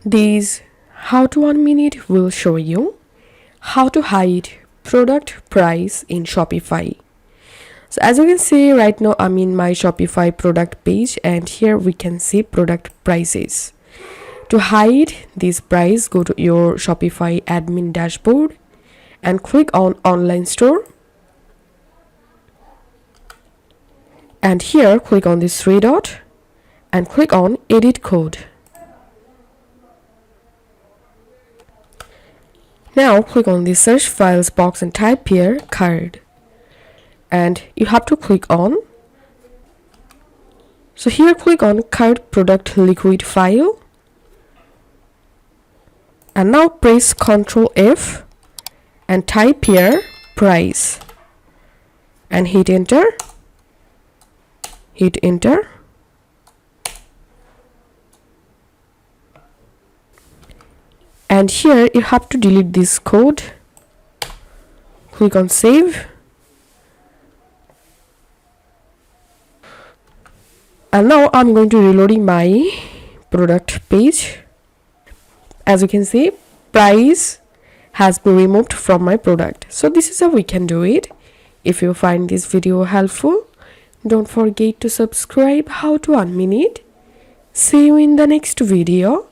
This how to 1 minute will show you how to hide product price in Shopify. So as you can see right now, I'm in my Shopify product page and here we can see product prices. To hide this price, go to your Shopify admin dashboard and click on online store. And here click on this three dot and click on edit code. Now click on the search files box and type here card. And you have to click on. So here click on card product liquid file. And now press Ctrl F and type here price. And hit enter. Hit enter. And here you have to delete this code. Click on save. And now I'm going to reloading my product page. As you can see, price has been removed from my product. So this is how we can do it. If you find this video helpful, don't forget to subscribe how to 1 minute. See you in the next video.